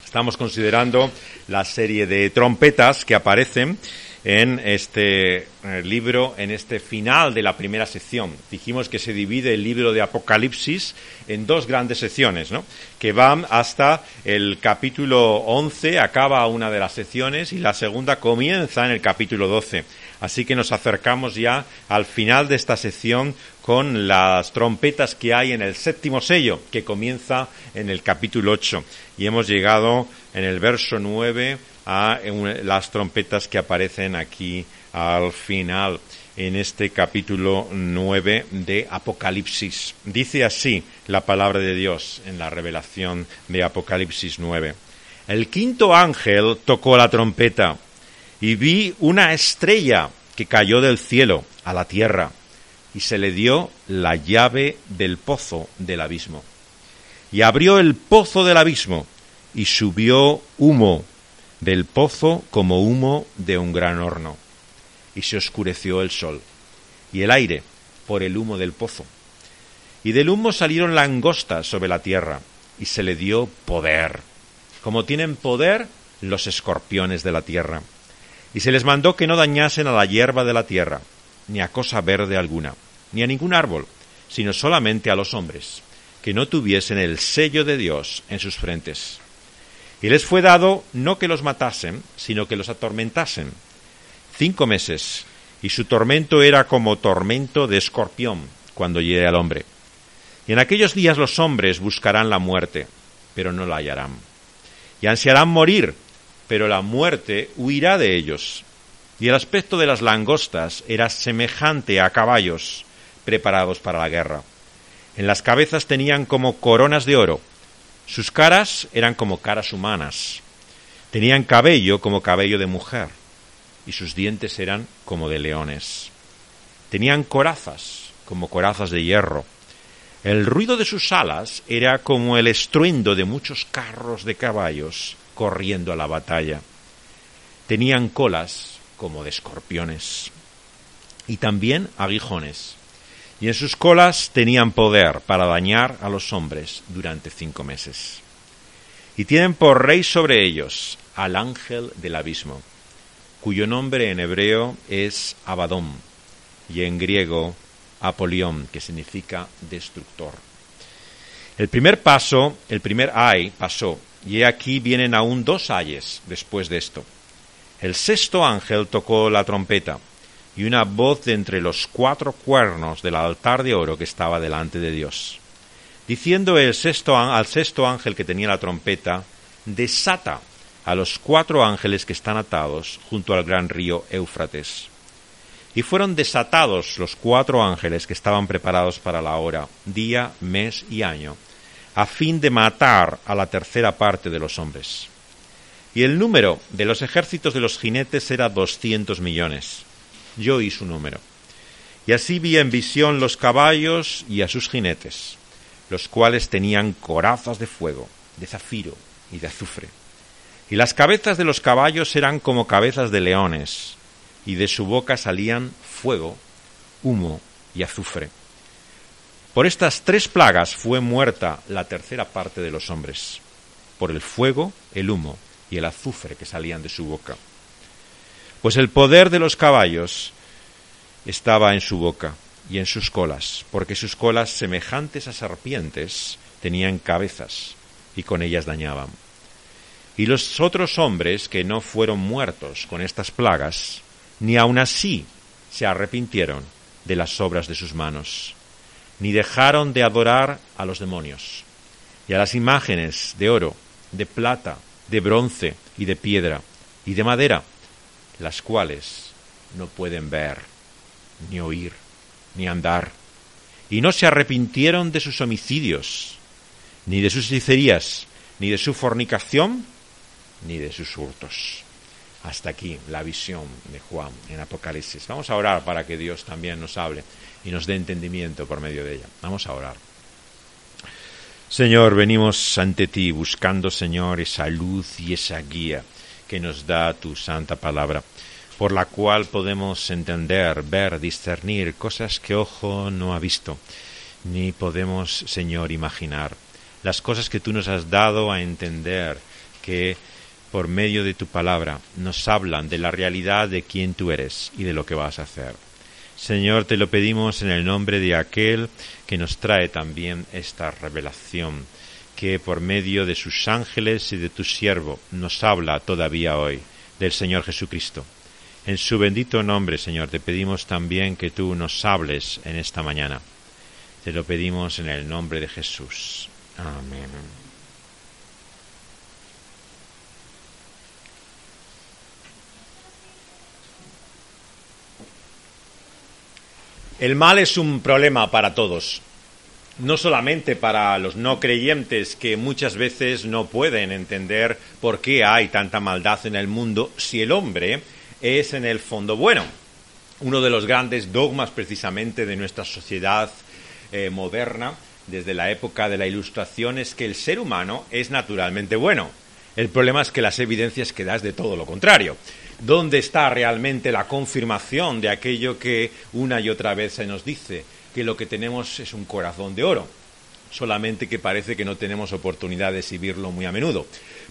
Estamos considerando la serie de trompetas que aparecen en este libro, en este final de la primera sección. Dijimos que se divide el libro de Apocalipsis en dos grandes secciones, ¿no?, que van hasta el capítulo 11, acaba una de las secciones, y la segunda comienza en el capítulo 12. Así que nos acercamos ya al final de esta sección con las trompetas que hay en el séptimo sello, que comienza en el capítulo 8. Y hemos llegado en el verso 9 a las trompetas que aparecen aquí al final, en este capítulo 9 de Apocalipsis. Dice así la palabra de Dios en la revelación de Apocalipsis 9. El quinto ángel tocó la trompeta, y vi una estrella que cayó del cielo a la tierra, y se le dio la llave del pozo del abismo. Y abrió el pozo del abismo, y subió humo del pozo como humo de un gran horno. Y se oscureció el sol y el aire por el humo del pozo. Y del humo salieron langostas sobre la tierra, y se le dio poder, como tienen poder los escorpiones de la tierra. Y se les mandó que no dañasen a la hierba de la tierra, ni a cosa verde alguna, ni a ningún árbol, sino solamente a los hombres, que no tuviesen el sello de Dios en sus frentes. Y les fue dado no que los matasen, sino que los atormentasen 5 meses, y su tormento era como tormento de escorpión cuando hiere al hombre. Y en aquellos días los hombres buscarán la muerte, pero no la hallarán. Y ansiarán morir, pero la muerte huirá de ellos. Y el aspecto de las langostas era semejante a caballos preparados para la guerra. En las cabezas tenían como coronas de oro. Sus caras eran como caras humanas. Tenían cabello como cabello de mujer, y sus dientes eran como de leones. Tenían corazas como corazas de hierro. El ruido de sus alas era como el estruendo de muchos carros de caballos corriendo a la batalla. Tenían colas como de escorpiones, y también aguijones, y en sus colas tenían poder para dañar a los hombres durante 5 meses. Y tienen por rey sobre ellos al ángel del abismo, cuyo nombre en hebreo es Abadón, y en griego Apolión, que significa destructor. El primer ay pasó, y he aquí vienen aún 2 ayes después de esto. El sexto ángel tocó la trompeta, y una voz de entre los 4 cuernos del altar de oro que estaba delante de Dios, diciendo al sexto ángel que tenía la trompeta: desata a los 4 ángeles que están atados junto al gran río Éufrates. Y fueron desatados los 4 ángeles que estaban preparados para la hora, día, mes y año, a fin de matar a la tercera parte de los hombres. Y el número de los ejércitos de los jinetes era 200 millones. Yo oí su número. Y así vi en visión los caballos y a sus jinetes, los cuales tenían corazas de fuego, de zafiro y de azufre. Y las cabezas de los caballos eran como cabezas de leones, y de su boca salían fuego, humo y azufre. Por estas 3 plagas fue muerta la tercera parte de los hombres, por el fuego, el humo y el azufre que salían de su boca. Pues el poder de los caballos estaba en su boca y en sus colas, porque sus colas, semejantes a serpientes, tenían cabezas, y con ellas dañaban. Y los otros hombres que no fueron muertos con estas plagas, ni aun así se arrepintieron de las obras de sus manos, ni dejaron de adorar a los demonios y a las imágenes de oro, de plata, de bronce y de piedra y de madera, las cuales no pueden ver, ni oír, ni andar, y no se arrepintieron de sus homicidios, ni de sus hechicerías, ni de su fornicación, ni de sus hurtos. Hasta aquí la visión de Juan en Apocalipsis. Vamos a orar para que Dios también nos hable y nos dé entendimiento por medio de ella. Vamos a orar. Señor, venimos ante ti buscando, Señor, esa luz y esa guía que nos da tu santa palabra, por la cual podemos entender, ver, discernir cosas que ojo no ha visto, ni podemos, Señor, imaginar. Las cosas que tú nos has dado a entender, que por medio de tu palabra nos hablan de la realidad de quién tú eres y de lo que vas a hacer. Señor, te lo pedimos en el nombre de aquel que nos trae también esta revelación, que por medio de sus ángeles y de tu siervo nos habla todavía hoy del Señor Jesucristo. En su bendito nombre, Señor, te pedimos también que tú nos hables en esta mañana. Te lo pedimos en el nombre de Jesús. Amén. El mal es un problema para todos, no solamente para los no creyentes que muchas veces no pueden entender por qué hay tanta maldad en el mundo si el hombre es en el fondo bueno. Uno de los grandes dogmas precisamente de nuestra sociedad moderna, desde la época de la Ilustración, es que el ser humano es naturalmente bueno. El problema es que las evidencias que das de todo lo contrario. ¿Dónde está realmente la confirmación de aquello que una y otra vez se nos dice? Que lo que tenemos es un corazón de oro, solamente que parece que no tenemos oportunidad de exhibirlo muy a menudo.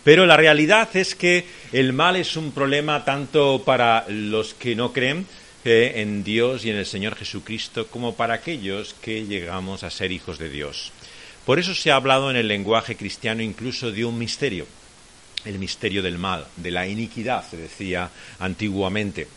Pero la realidad es que el mal es un problema tanto para los que no creen en Dios y en el Señor Jesucristo, como para aquellos que llegamos a ser hijos de Dios. Por eso se ha hablado en el lenguaje cristiano incluso de un misterio. El misterio del mal, de la iniquidad, se decía antiguamente.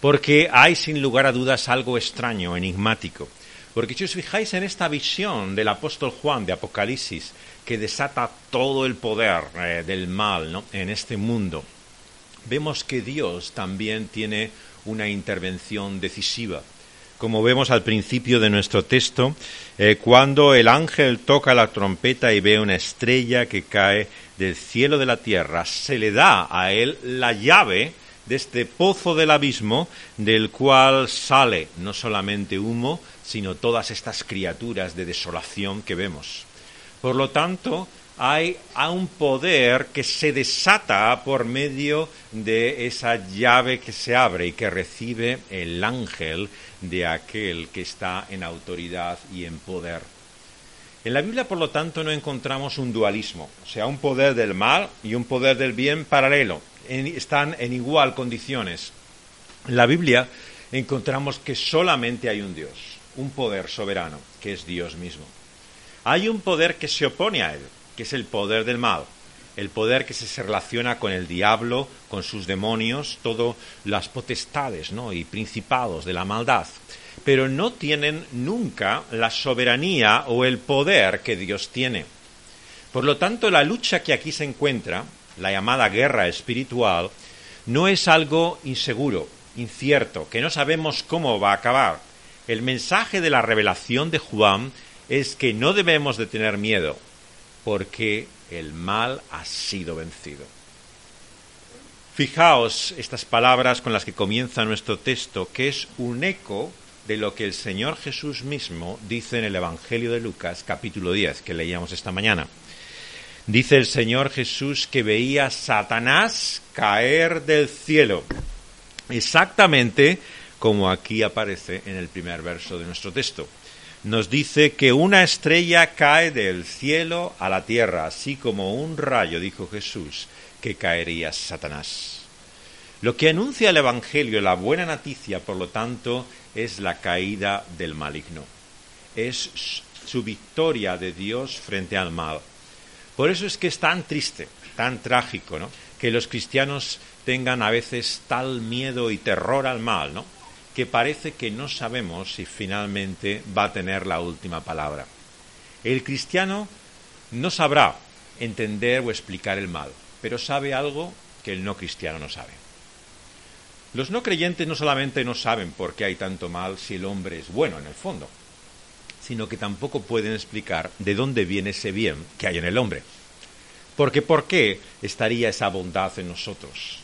Porque hay, sin lugar a dudas, algo extraño, enigmático. Porque si os fijáis en esta visión del apóstol Juan de Apocalipsis, que desata todo el poder del mal, ¿no?, en este mundo, vemos que Dios también tiene una intervención decisiva. Como vemos al principio de nuestro texto, cuando el ángel toca la trompeta y ve una estrella que cae del cielo de la tierra, se le da a él la llave de este pozo del abismo, del cual sale no solamente humo, sino todas estas criaturas de desolación que vemos. Por lo tanto, hay un poder que se desata por medio de esa llave que se abre y que recibe el ángel de aquel que está en autoridad y en poder. En la Biblia, por lo tanto, no encontramos un dualismo, o sea, un poder del mal y un poder del bien paralelo, están en igual condiciones. En la Biblia encontramos que solamente hay un Dios, un poder soberano, que es Dios mismo. Hay un poder que se opone a él, que es el poder del mal, el poder que se relaciona con el diablo, con sus demonios, todas las potestades, ¿no?, y principados de la maldad. Pero no tienen nunca la soberanía o el poder que Dios tiene. Por lo tanto, la lucha que aquí se encuentra, la llamada guerra espiritual, no es algo inseguro, incierto, que no sabemos cómo va a acabar. El mensaje de la revelación de Juan es que no debemos de tener miedo, porque el mal ha sido vencido. Fijaos estas palabras con las que comienza nuestro texto, que es un eco de lo que el Señor Jesús mismo dice en el Evangelio de Lucas, capítulo 10, que leíamos esta mañana. Dice el Señor Jesús que veía a Satanás caer del cielo, exactamente como aquí aparece en el primer verso de nuestro texto. Nos dice que una estrella cae del cielo a la tierra, así como un rayo, dijo Jesús, que caería Satanás. Lo que anuncia el Evangelio, la buena noticia, por lo tanto, es la caída del maligno. Es su victoria de Dios frente al mal. Por eso es que es tan triste, tan trágico, ¿no?, que los cristianos tengan a veces tal miedo y terror al mal, ¿no?, que parece que no sabemos si finalmente va a tener la última palabra. El cristiano no sabrá entender o explicar el mal, pero sabe algo que el no cristiano no sabe. Los no creyentes no solamente no saben por qué hay tanto mal si el hombre es bueno en el fondo, sino que tampoco pueden explicar de dónde viene ese bien que hay en el hombre. Porque ¿por qué estaría esa bondad en nosotros?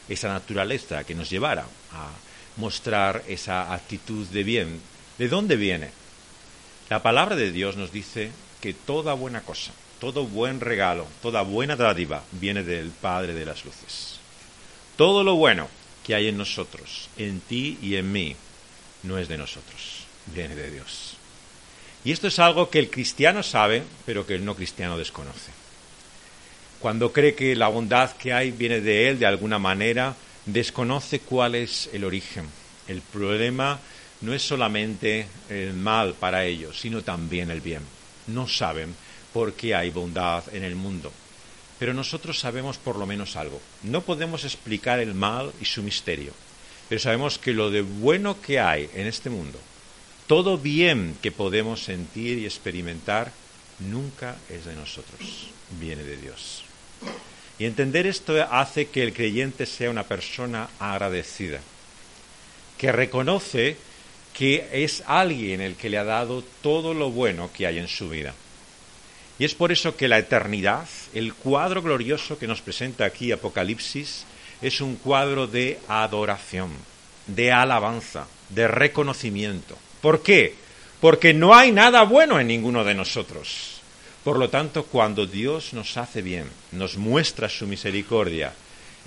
Esa naturaleza que nos llevara a mostrar esa actitud de bien. ¿De dónde viene? La palabra de Dios nos dice que toda buena cosa, todo buen regalo, toda buena dádiva viene del Padre de las luces. Todo lo bueno que hay en nosotros, en ti y en mí, no es de nosotros, viene de Dios. Y esto es algo que el cristiano sabe, pero que el no cristiano desconoce. cuando cree que la bondad que hay viene de él de alguna manera, desconoce cuál es el origen. El problema no es solamente el mal para ellos, sino también el bien. No saben por qué hay bondad en el mundo. Pero nosotros sabemos por lo menos algo. No podemos explicar el mal y su misterio, pero sabemos que lo de bueno que hay en este mundo, todo bien que podemos sentir y experimentar, nunca es de nosotros, viene de Dios. Y entender esto hace que el creyente sea una persona agradecida, que reconoce que es alguien el que le ha dado todo lo bueno que hay en su vida. Y es por eso que la eternidad, el cuadro glorioso que nos presenta aquí Apocalipsis, es un cuadro de adoración, de alabanza, de reconocimiento. ¿Por qué? Porque no hay nada bueno en ninguno de nosotros. Por lo tanto, cuando Dios nos hace bien, nos muestra su misericordia,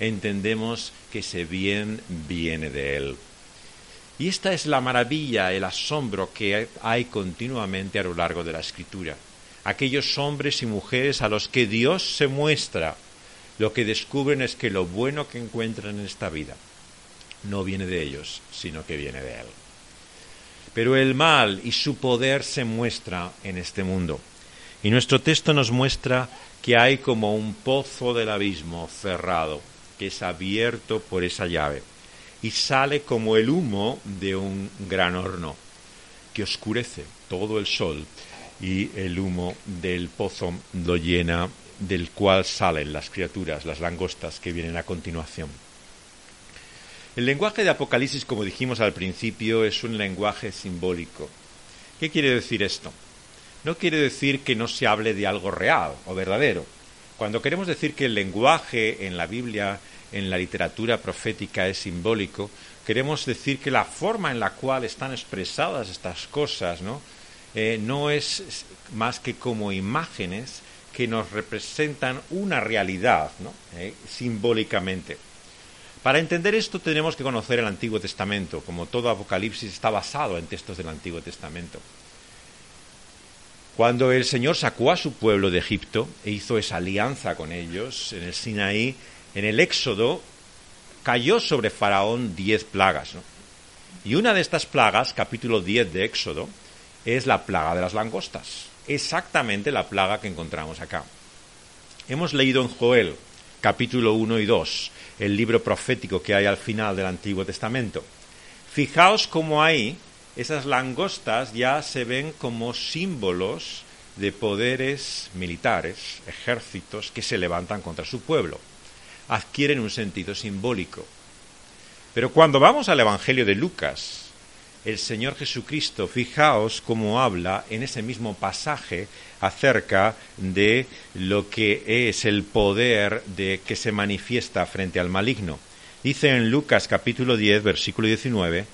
entendemos que ese bien viene de Él. Y esta es la maravilla, el asombro que hay continuamente a lo largo de la Escritura. Aquellos hombres y mujeres a los que Dios se muestra, lo que descubren es que lo bueno que encuentran en esta vida no viene de ellos, sino que viene de Él. Pero el mal y su poder se muestra en este mundo. Y nuestro texto nos muestra que hay como un pozo del abismo cerrado, que es abierto por esa llave, y sale como el humo de un gran horno, que oscurece todo el sol, y el humo del pozo lo llena, del cual salen las criaturas, las langostas que vienen a continuación. El lenguaje de Apocalipsis, como dijimos al principio, es un lenguaje simbólico. ¿Qué quiere decir esto? No quiere decir que no se hable de algo real o verdadero. Cuando queremos decir que el lenguaje en la Biblia, en la literatura profética es simbólico, queremos decir que la forma en la cual están expresadas estas cosas, ¿no? No es más que como imágenes que nos representan una realidad, ¿no? Simbólicamente. Para entender esto tenemos que conocer el Antiguo Testamento, como todo Apocalipsis está basado en textos del Antiguo Testamento. Cuando el Señor sacó a su pueblo de Egipto e hizo esa alianza con ellos en el Sinaí, en el Éxodo cayó sobre Faraón 10 plagas, ¿no? Y una de estas plagas, capítulo 10 de Éxodo, es la plaga de las langostas, exactamente la plaga que encontramos acá. Hemos leído en Joel, capítulo 1 y 2, el libro profético que hay al final del Antiguo Testamento. Fijaos cómo ahí esas langostas ya se ven como símbolos de poderes militares, ejércitos que se levantan contra su pueblo. Adquieren un sentido simbólico. Pero cuando vamos al Evangelio de Lucas, el Señor Jesucristo, fijaos cómo habla en ese mismo pasaje acerca de lo que es el poder de que se manifiesta frente al maligno. Dice en Lucas capítulo 10, versículo 19,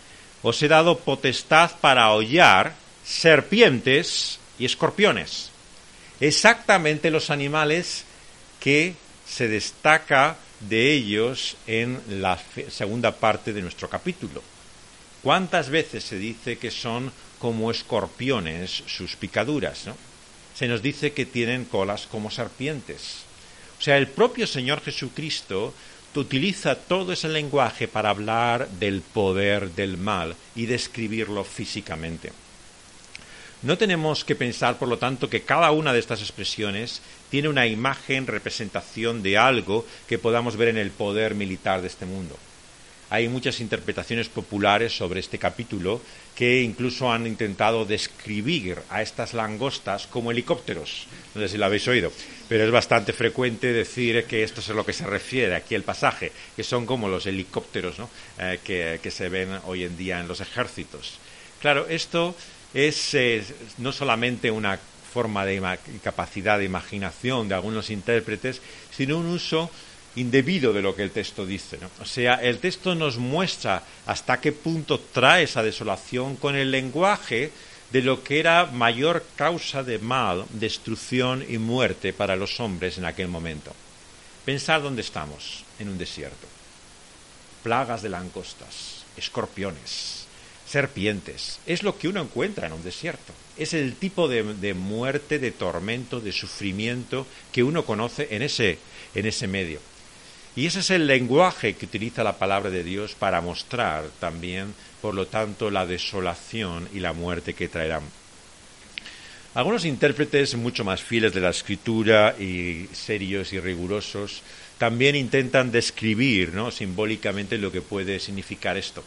os he dado potestad para hollar serpientes y escorpiones. Exactamente los animales que se destaca de ellos en la segunda parte de nuestro capítulo. ¿Cuántas veces se dice que son como escorpiones sus picaduras, ¿no? Se nos dice que tienen colas como serpientes. O sea, el propio Señor Jesucristo utiliza todo ese lenguaje para hablar del poder del mal y describirlo físicamente. No tenemos que pensar, por lo tanto, que cada una de estas expresiones tiene una imagen, representación de algo que podamos ver en el poder militar de este mundo. Hay muchas interpretaciones populares sobre este capítulo que incluso han intentado describir a estas langostas como helicópteros. No sé si lo habéis oído, pero es bastante frecuente decir que esto es a lo que se refiere aquí el pasaje, que son como los helicópteros, ¿no? que se ven hoy en día en los ejércitos. Claro, esto es no solamente una forma de capacidad de imaginación de algunos intérpretes, sino un uso indebido de lo que el texto dice, ¿no? O sea, el texto nos muestra hasta qué punto trae esa desolación con el lenguaje de lo que era mayor causa de mal, destrucción y muerte para los hombres en aquel momento. Pensad dónde estamos, en un desierto. Plagas de langostas, escorpiones, serpientes, es lo que uno encuentra en un desierto. Es el tipo de muerte, de tormento, de sufrimiento que uno conoce en ese en ese medio. Y ese es el lenguaje que utiliza la palabra de Dios para mostrar también, por lo tanto, la desolación y la muerte que traerán. Algunos intérpretes mucho más fieles de la Escritura y serios y rigurosos también intentan describir, ¿no?, simbólicamente lo que puede significar esto.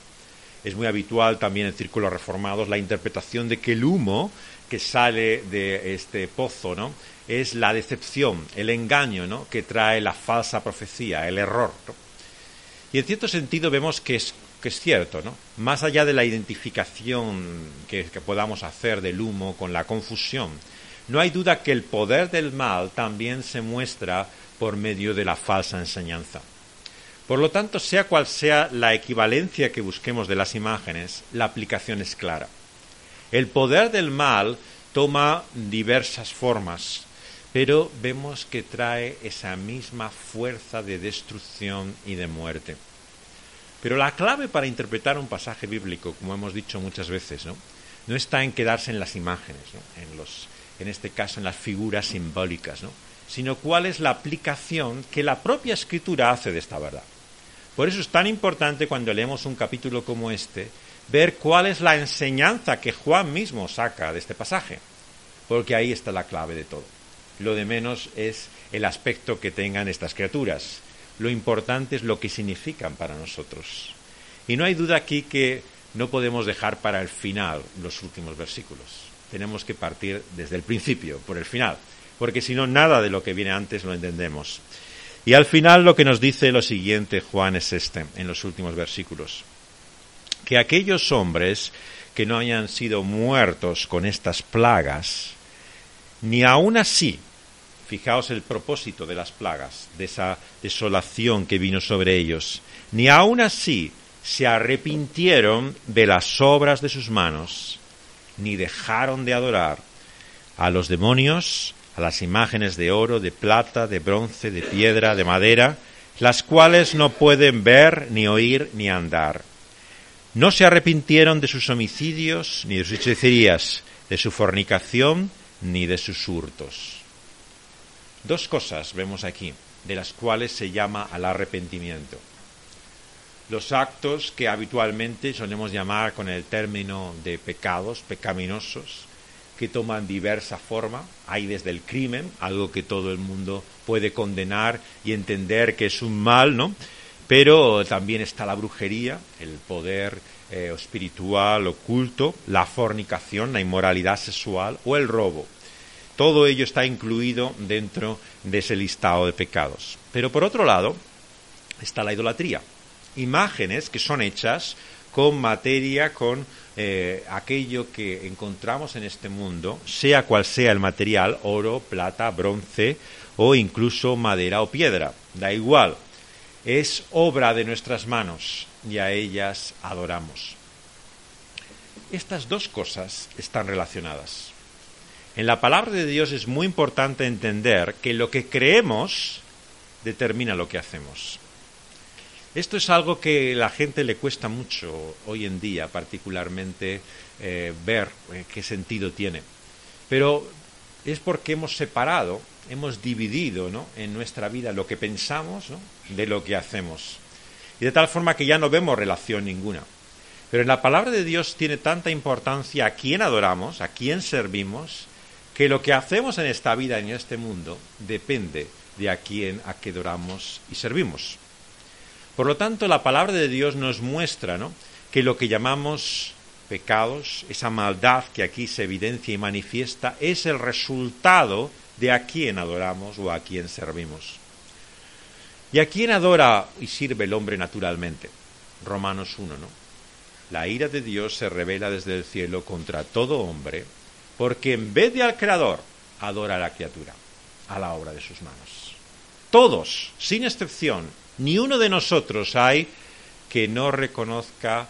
Es muy habitual también en círculos reformados la interpretación de que el humo que sale de este pozo, ¿no?, es la decepción, el engaño, ¿no?, que trae la falsa profecía, el error, ¿no? Y en cierto sentido vemos que es cierto, ¿no? Más allá de la identificación que podamos hacer del humo con la confusión, no hay duda que el poder del mal también se muestra por medio de la falsa enseñanza. Por lo tanto, sea cual sea la equivalencia que busquemos de las imágenes, la aplicación es clara. El poder del mal toma diversas formas, pero vemos que trae esa misma fuerza de destrucción y de muerte. Pero la clave para interpretar un pasaje bíblico, como hemos dicho muchas veces, no está en quedarse en las imágenes, ¿no?, en este caso en las figuras simbólicas, ¿no?, sino cuál es la aplicación que la propia Escritura hace de esta verdad. Por eso es tan importante cuando leemos un capítulo como este, ver cuál es la enseñanza que Juan mismo saca de este pasaje, porque ahí está la clave de todo. Lo de menos es el aspecto que tengan estas criaturas. Lo importante es lo que significan para nosotros. Y no hay duda aquí que no podemos dejar para el final los últimos versículos. Tenemos que partir desde el principio, por el final, porque si no, nada de lo que viene antes lo entendemos. Y al final lo que nos dice lo siguiente Juan es en los últimos versículos: que aquellos hombres que no hayan sido muertos con estas plagas, ni aun así, fijaos el propósito de las plagas, de esa desolación que vino sobre ellos, ni aun así se arrepintieron de las obras de sus manos, ni dejaron de adorar a los demonios, a las imágenes de oro, de plata, de bronce, de piedra, de madera, las cuales no pueden ver, ni oír, ni andar. No se arrepintieron de sus homicidios, ni de sus hechicerías, de su fornicación, ni de sus hurtos. Dos cosas vemos aquí, de las cuales se llama al arrepentimiento. Los actos que habitualmente solemos llamar con el término de pecados, pecaminosos, que toman diversa forma. Hay desde el crimen, algo que todo el mundo puede condenar y entender que es un mal, ¿no? Pero también está la brujería, el poder espiritual oculto, la fornicación, la inmoralidad sexual o el robo. Todo ello está incluido dentro de ese listado de pecados. Pero por otro lado está la idolatría, imágenes que son hechas con materia, con aquello que encontramos en este mundo, sea cual sea el material, oro, plata, bronce o incluso madera o piedra, da igual. Es obra de nuestras manos y a ellas adoramos. Estas dos cosas están relacionadas. En la palabra de Dios es muy importante entender que lo que creemos determina lo que hacemos. Esto es algo que a la gente le cuesta mucho hoy en día, particularmente ver qué sentido tiene. Pero es porque hemos separado, hemos dividido, ¿no?, en nuestra vida lo que pensamos, ¿no?, de lo que hacemos. Y de tal forma que ya no vemos relación ninguna. Pero en la palabra de Dios tiene tanta importancia a quién adoramos, a quién servimos, que lo que hacemos en esta vida, en este mundo, depende de a qué adoramos y servimos. Por lo tanto, la palabra de Dios nos muestra, ¿no?, que lo que llamamos pecados, esa maldad que aquí se evidencia y manifiesta, es el resultado de a quién adoramos o a quién servimos. ¿Y a quién adora y sirve el hombre naturalmente? Romanos 1, ¿no? La ira de Dios se revela desde el cielo contra todo hombre, porque en vez de al Creador, adora a la criatura, a la obra de sus manos. Todos, sin excepción, ni uno de nosotros hay que no reconozca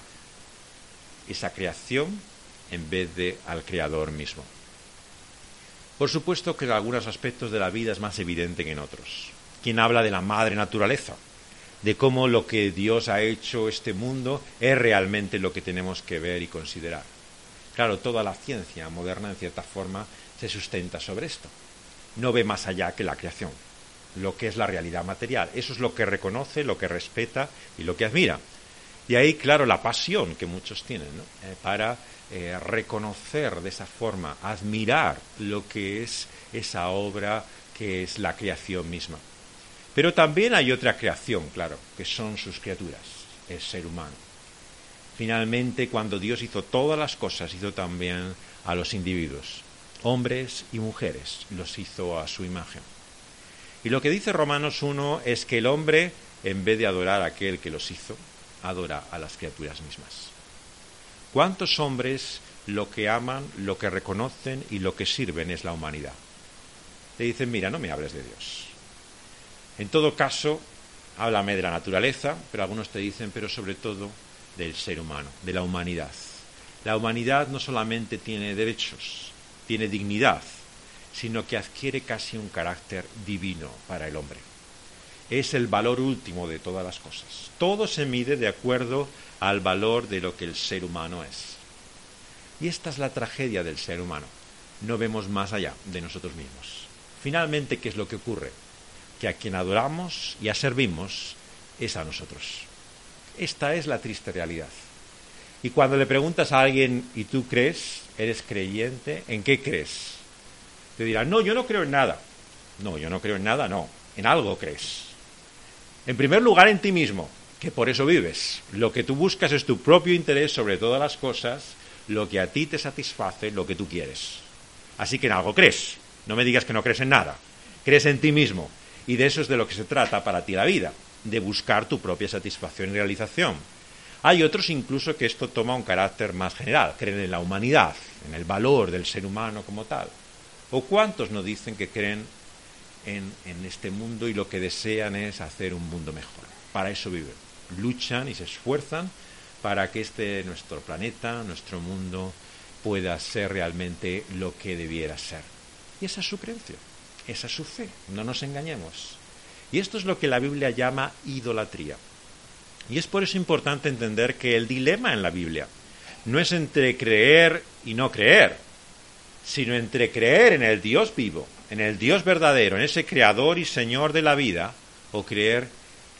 esa creación en vez de al Creador mismo. Por supuesto que en algunos aspectos de la vida es más evidente que en otros. Quien habla de la madre naturaleza, de cómo lo que Dios ha hecho este mundo es realmente lo que tenemos que ver y considerar. Claro, toda la ciencia moderna, en cierta forma, se sustenta sobre esto. No ve más allá que la creación. lo que es la realidad material. Eso es lo que reconoce, lo que respeta y lo que admira. Y ahí, claro, la pasión que muchos tienen, ¿no? Para reconocer de esa forma, admirar lo que es esa obra que es la creación misma. Pero también hay otra creación, claro, que son sus criaturas, el ser humano. Finalmente, cuando Dios hizo todas las cosas, hizo también a los individuos, hombres y mujeres, los hizo a su imagen. Y lo que dice Romanos 1 es que el hombre, en vez de adorar a aquel que los hizo, adora a las criaturas mismas. ¿Cuántos hombres lo que aman, lo que reconocen y lo que sirven es la humanidad? Te dicen, mira, no me hables de Dios. En todo caso, háblame de la naturaleza, pero algunos te dicen, pero sobre todo del ser humano, de la humanidad. La humanidad no solamente tiene derechos, tiene dignidad, sino que adquiere casi un carácter divino para el hombre. Es el valor último de todas las cosas. Todo se mide de acuerdo al valor de lo que el ser humano es. Y esta es la tragedia del ser humano. No vemos más allá de nosotros mismos. Finalmente, ¿qué es lo que ocurre? Que a quien adoramos y a servimos es a nosotros. Esta es la triste realidad. Y cuando le preguntas a alguien, ¿y tú crees? ¿Eres creyente? ¿En qué crees? Te dirá, no, yo no creo en nada. No, yo no creo en nada, no. En algo crees. En primer lugar, en ti mismo, que por eso vives. Lo que tú buscas es tu propio interés sobre todas las cosas, lo que a ti te satisface, lo que tú quieres. Así que en algo crees. No me digas que no crees en nada. Crees en ti mismo. Y de eso es de lo que se trata para ti la vida, de buscar tu propia satisfacción y realización. Hay otros incluso que esto toma un carácter más general, creen en la humanidad, en el valor del ser humano como tal. ¿O cuántos nos dicen que creen en este mundo y lo que desean es hacer un mundo mejor? Para eso viven, luchan y se esfuerzan para que nuestro planeta, nuestro mundo, pueda ser realmente lo que debiera ser. Y esa es su creencia. Esa es su fe, no nos engañemos. Y esto es lo que la Biblia llama idolatría. Y es por eso importante entender que el dilema en la Biblia no es entre creer y no creer, sino entre creer en el Dios vivo, en el Dios verdadero, en ese creador y señor de la vida, o creer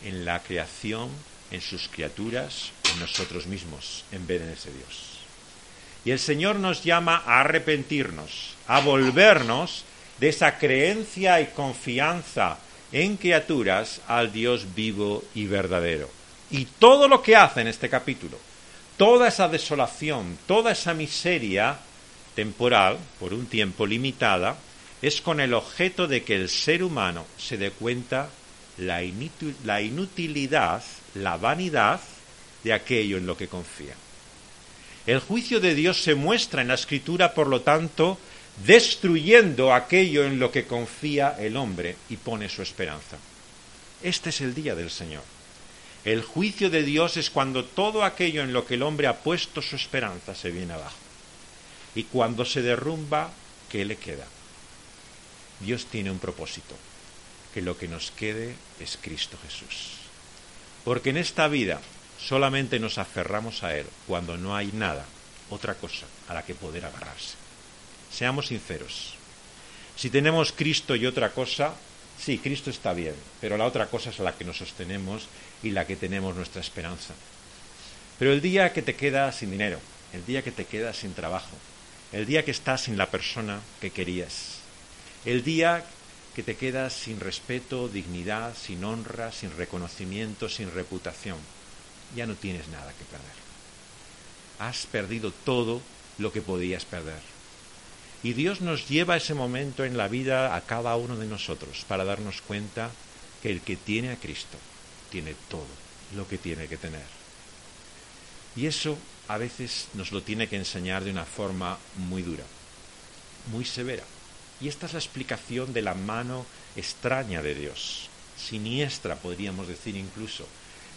en la creación, en sus criaturas, en nosotros mismos, en vez de en ese Dios. Y el Señor nos llama a arrepentirnos, a volvernos de esa creencia y confianza en criaturas al Dios vivo y verdadero. Y todo lo que hace en este capítulo, toda esa desolación, toda esa miseria temporal, por un tiempo limitada, es con el objeto de que el ser humano se dé cuenta la inutilidad, la vanidad de aquello en lo que confía. El juicio de Dios se muestra en la Escritura, por lo tanto, destruyendo aquello en lo que confía el hombre y pone su esperanza. Este es el día del Señor. El juicio de Dios es cuando todo aquello en lo que el hombre ha puesto su esperanza se viene abajo. Y cuando se derrumba, ¿qué le queda? Dios tiene un propósito, que lo que nos quede es Cristo Jesús. Porque en esta vida solamente nos aferramos a Él cuando no hay nada, otra cosa a la que poder agarrarse. Seamos sinceros. Si tenemos Cristo y otra cosa, sí, Cristo está bien, pero la otra cosa es a la que nos sostenemos y la que tenemos nuestra esperanza. Pero el día que te quedas sin dinero, el día que te quedas sin trabajo, el día que estás sin la persona que querías, el día que te quedas sin respeto, dignidad, sin honra, sin reconocimiento, sin reputación, ya no tienes nada que perder. Has perdido todo lo que podías perder. Y Dios nos lleva a ese momento en la vida a cada uno de nosotros para darnos cuenta que el que tiene a Cristo tiene todo lo que tiene que tener. Y eso a veces nos lo tiene que enseñar de una forma muy dura, muy severa. Y esta es la explicación de la mano extraña de Dios, siniestra podríamos decir incluso,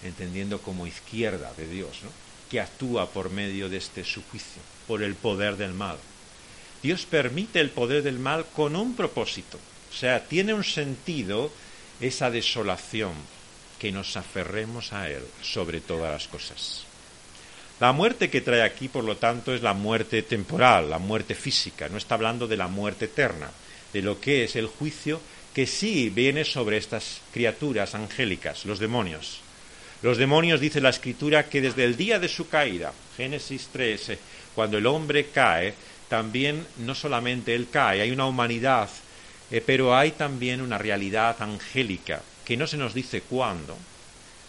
entendiendo como izquierda de Dios, ¿no?, que actúa por medio de su juicio, por el poder del mal. Dios permite el poder del mal con un propósito, o sea, tiene un sentido esa desolación, que nos aferremos a Él sobre todas las cosas. La muerte que trae aquí, por lo tanto, es la muerte temporal, la muerte física, no está hablando de la muerte eterna, de lo que es el juicio que sí viene sobre estas criaturas angélicas, los demonios. Los demonios, dice la Escritura, que desde el día de su caída, Génesis 3, cuando el hombre cae, también no solamente él cae, hay una humanidad, pero hay también una realidad angélica, que no se nos dice cuándo,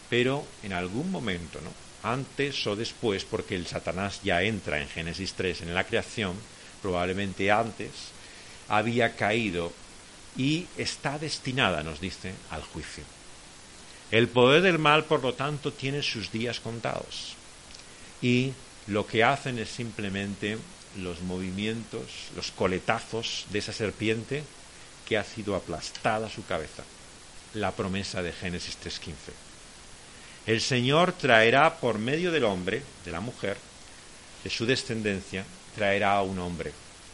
pero en algún momento, ¿no?, antes o después, porque el Satanás ya entra en Génesis 3 en la creación, probablemente antes, había caído y está destinada, nos dice, al juicio. El poder del mal, por lo tanto, tiene sus días contados. Y lo que hacen es simplemente los movimientos, los coletazos de esa serpiente que ha sido aplastada su cabeza. La promesa de Génesis 3:15. El Señor traerá por medio del hombre, de la mujer, de su descendencia, traerá a un hombre,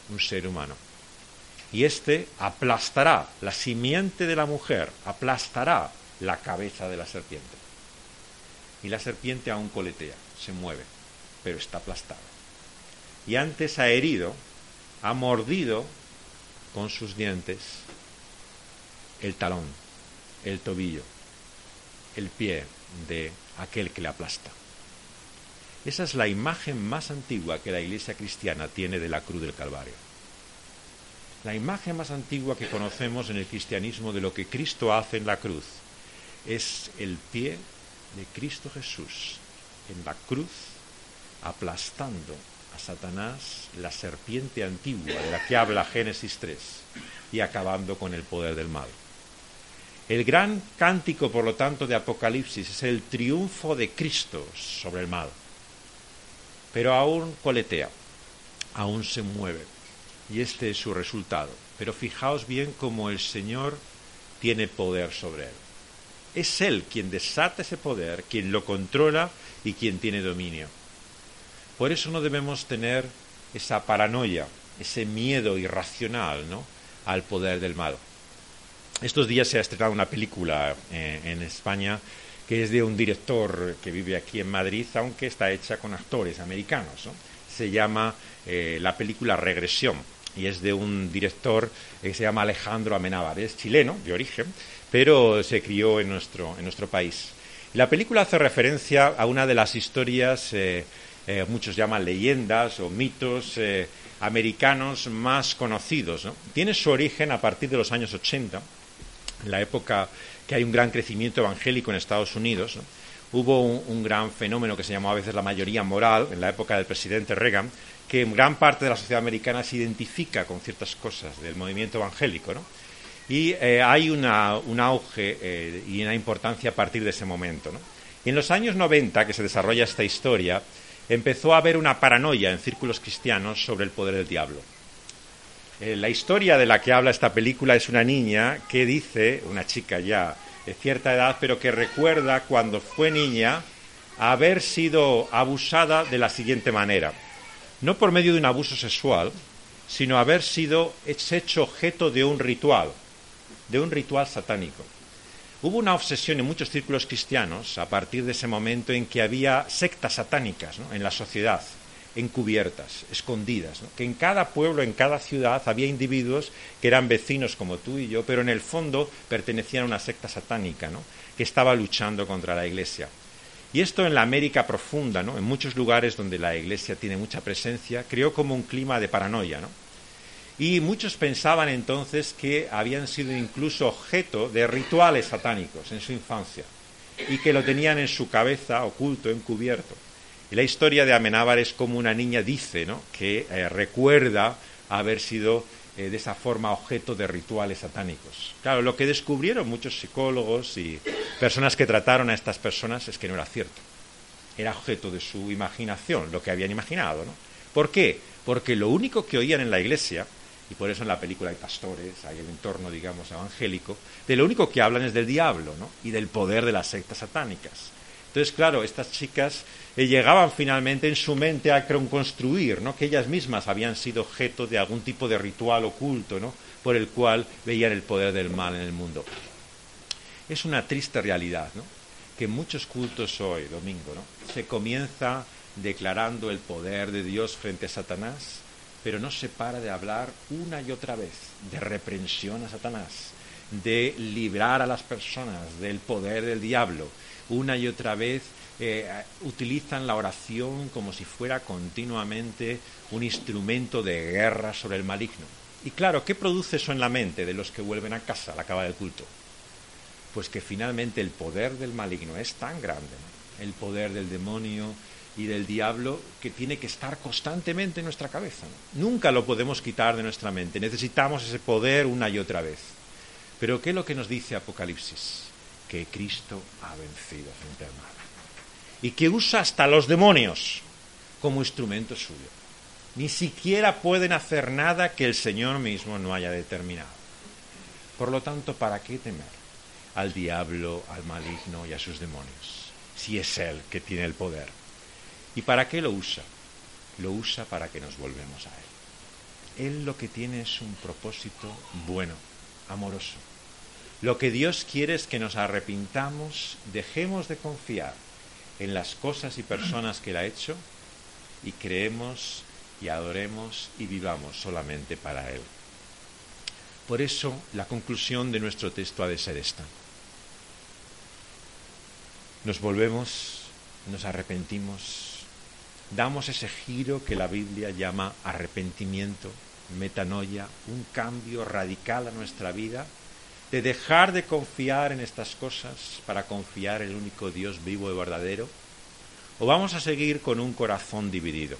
un ser humano. Y éste aplastará, la simiente de la mujer, aplastará la cabeza de la serpiente. Y la serpiente aún coletea, se mueve, pero está aplastada. Y antes ha herido, ha mordido con sus dientes el talón, el tobillo, el pie de aquel que le aplasta. Esa es la imagen más antigua que la Iglesia cristiana tiene de la cruz del Calvario. La imagen más antigua que conocemos en el cristianismo de lo que Cristo hace en la cruz es el pie de Cristo Jesús en la cruz, aplastando a Satanás, la serpiente antigua de la que habla Génesis 3, y acabando con el poder del mal. El gran cántico, por lo tanto, de Apocalipsis es el triunfo de Cristo sobre el mal. Pero aún coletea, aún se mueve, y este es su resultado. Pero fijaos bien cómo el Señor tiene poder sobre él. Es Él quien desata ese poder, quien lo controla y quien tiene dominio. Por eso no debemos tener esa paranoia, ese miedo irracional, ¿no?, al poder del mal. Estos días se ha estrenado una película en España que es de un director que vive aquí en Madrid, aunque está hecha con actores americanos, ¿no? Se llama la película Regresión, y es de un director que se llama Alejandro Amenábar. Es chileno de origen, pero se crió en nuestro país. La película hace referencia a una de las historias, muchos llaman leyendas o mitos americanos más conocidos, ¿no? Tiene su origen a partir de los años 80, en la época que hay un gran crecimiento evangélico en Estados Unidos, ¿no? Hubo un gran fenómeno que se llamó a veces la mayoría moral, en la época del presidente Reagan, que en gran parte de la sociedad americana se identifica con ciertas cosas del movimiento evangélico, ¿no? Y hay un auge y una importancia a partir de ese momento, ¿no? Y en los años 90, que se desarrolla esta historia, empezó a haber una paranoia en círculos cristianos sobre el poder del diablo. La historia de la que habla esta película es una niña que dice, una chica ya de cierta edad, pero que recuerda cuando fue niña haber sido abusada de la siguiente manera. No por medio de un abuso sexual, sino haber sido hecho objeto de un ritual satánico. Hubo una obsesión en muchos círculos cristianos a partir de ese momento en que había sectas satánicas, ¿no?, en la sociedad, encubiertas, escondidas, ¿no?, que en cada pueblo, en cada ciudad había individuos que eran vecinos como tú y yo, pero en el fondo pertenecían a una secta satánica, ¿no?, que estaba luchando contra la Iglesia. Y esto en la América profunda, ¿no?, en muchos lugares donde la Iglesia tiene mucha presencia, creó como un clima de paranoia, ¿no? Y muchos pensaban entonces que habían sido incluso objeto de rituales satánicos en su infancia y que lo tenían en su cabeza oculto, encubierto. Y la historia de Amenábar es como una niña dice, ¿no?, que recuerda haber sido de esa forma objeto de rituales satánicos. Claro, lo que descubrieron muchos psicólogos y personas que trataron a estas personas es que no era cierto. Era objeto de su imaginación, lo que habían imaginado, ¿no? ¿Por qué? Porque lo único que oían en la Iglesia, y por eso en la película hay pastores, hay el entorno, digamos, evangélico, de lo único que hablan es del diablo, ¿no?, y del poder de las sectas satánicas. Entonces, claro, estas chicas llegaban finalmente en su mente a construir, ¿no?, que ellas mismas habían sido objeto de algún tipo de ritual oculto, ¿no?, por el cual veían el poder del mal en el mundo. Es una triste realidad, ¿no?, que en muchos cultos hoy, domingo, ¿no?, se comienza declarando el poder de Dios frente a Satanás, pero no se para de hablar una y otra vez de reprensión a Satanás, de librar a las personas del poder del diablo. Una y otra vez utilizan la oración como si fuera continuamente un instrumento de guerra sobre el maligno. Y claro, ¿qué produce eso en la mente de los que vuelven a casa al acabar el culto? Pues que finalmente el poder del maligno es tan grande, ¿no? El poder del demonio y del diablo, que tiene que estar constantemente en nuestra cabeza, ¿no? Nunca lo podemos quitar de nuestra mente. Necesitamos ese poder una y otra vez. Pero ¿qué es lo que nos dice Apocalipsis? Que Cristo ha vencido frente al mal. Y que usa hasta los demonios como instrumento suyo. Ni siquiera pueden hacer nada que el Señor mismo no haya determinado. Por lo tanto, ¿para qué temer al diablo, al maligno y a sus demonios? Si es Él que tiene el poder. ¿Y para qué lo usa? Lo usa para que nos volvemos a Él. Él lo que tiene es un propósito bueno, amoroso. Lo que Dios quiere es que nos arrepintamos, dejemos de confiar en las cosas y personas que Él ha hecho y creemos y adoremos y vivamos solamente para Él. Por eso la conclusión de nuestro texto ha de ser esta. Nos volvemos, nos arrepentimos, damos ese giro que la Biblia llama arrepentimiento, metanoia, un cambio radical a nuestra vida, de dejar de confiar en estas cosas para confiar en el único Dios vivo y verdadero, o vamos a seguir con un corazón dividido.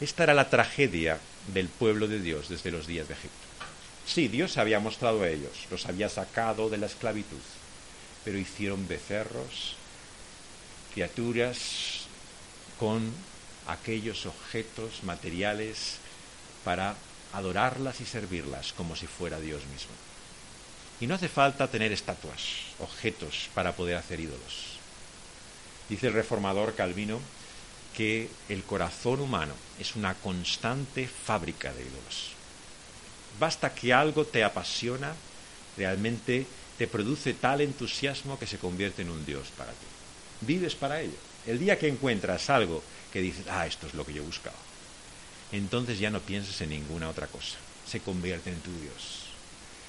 Esta era la tragedia del pueblo de Dios desde los días de Egipto. Sí, Dios se había mostrado a ellos, los había sacado de la esclavitud, pero hicieron becerros, criaturas con aquellos objetos materiales para adorarlas y servirlas como si fuera Dios mismo. Y no hace falta tener estatuas, objetos para poder hacer ídolos. Dice el reformador Calvino que el corazón humano es una constante fábrica de ídolos. Basta que algo te apasiona, realmente te produce tal entusiasmo que se convierte en un Dios para ti. Vives para ello. El día que encuentras algo que dices, esto es lo que yo buscaba, entonces ya no pienses en ninguna otra cosa. Se convierte en tu Dios.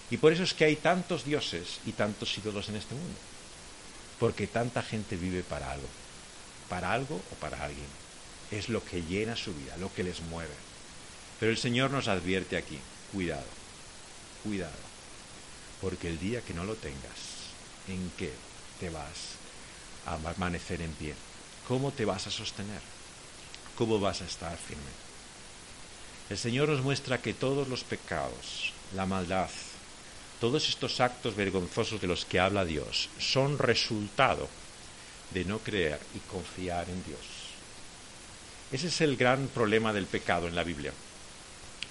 Y por eso es que hay tantos dioses y tantos ídolos en este mundo. Porque tanta gente vive para algo o para alguien. Es lo que llena su vida, lo que les mueve. Pero el Señor nos advierte aquí, cuidado, cuidado, porque el día que no lo tengas, ¿en qué te vas a permanecer en pie? ¿Cómo te vas a sostener? ¿Cómo vas a estar firme? El Señor nos muestra que todos los pecados, la maldad, todos estos actos vergonzosos de los que habla Dios son resultado de no creer y confiar en Dios. Ese es el gran problema del pecado en la Biblia.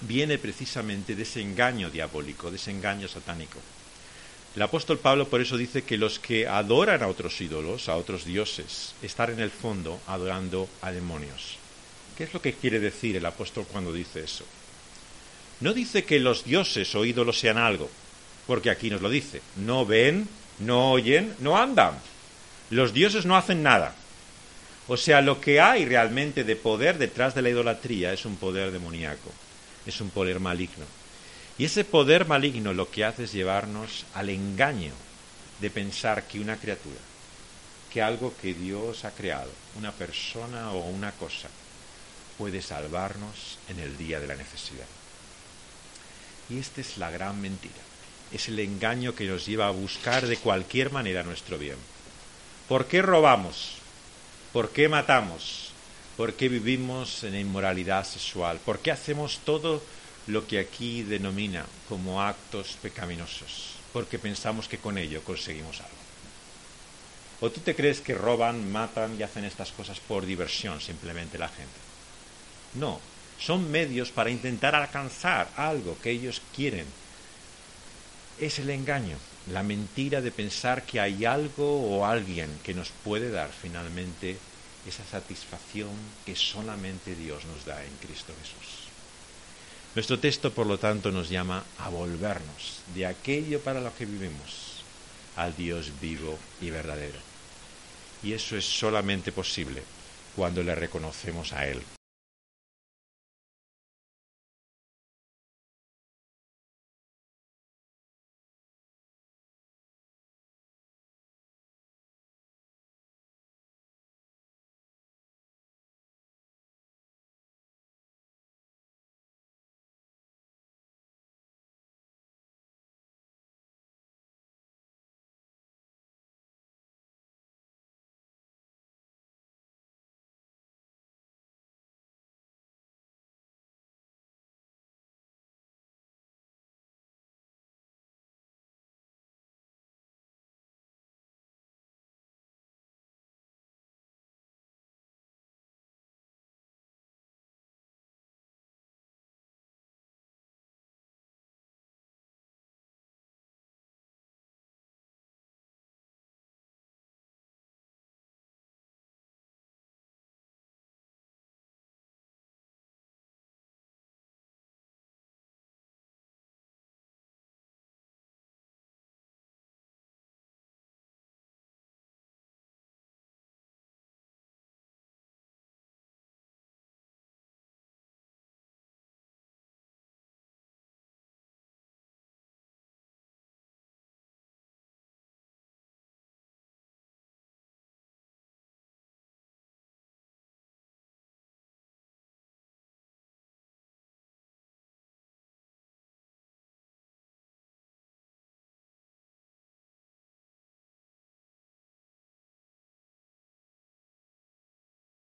Viene precisamente de ese engaño diabólico, de ese engaño satánico. El apóstol Pablo por eso dice que los que adoran a otros ídolos, a otros dioses, están en el fondo adorando a demonios. ¿Qué es lo que quiere decir el apóstol cuando dice eso? No dice que los dioses o ídolos sean algo, porque aquí nos lo dice. No ven, no oyen, no andan. Los dioses no hacen nada. O sea, lo que hay realmente de poder detrás de la idolatría es un poder demoníaco, es un poder maligno. Y ese poder maligno lo que hace es llevarnos al engaño de pensar que una criatura, que algo que Dios ha creado, una persona o una cosa, puede salvarnos en el día de la necesidad. Y esta es la gran mentira. Es el engaño que nos lleva a buscar de cualquier manera nuestro bien. ¿Por qué robamos? ¿Por qué matamos? ¿Por qué vivimos en inmoralidad sexual? ¿Por qué hacemos todo lo que aquí denomina como actos pecaminosos? Porque pensamos que con ello conseguimos algo. ¿O tú te crees que roban, matan y hacen estas cosas por diversión simplemente la gente? No, son medios para intentar alcanzar algo que ellos quieren. Es el engaño, la mentira de pensar que hay algo o alguien que nos puede dar finalmente esa satisfacción que solamente Dios nos da en Cristo Jesús. Nuestro texto, por lo tanto, nos llama a volvernos de aquello para lo que vivimos al Dios vivo y verdadero. Y eso es solamente posible cuando le reconocemos a Él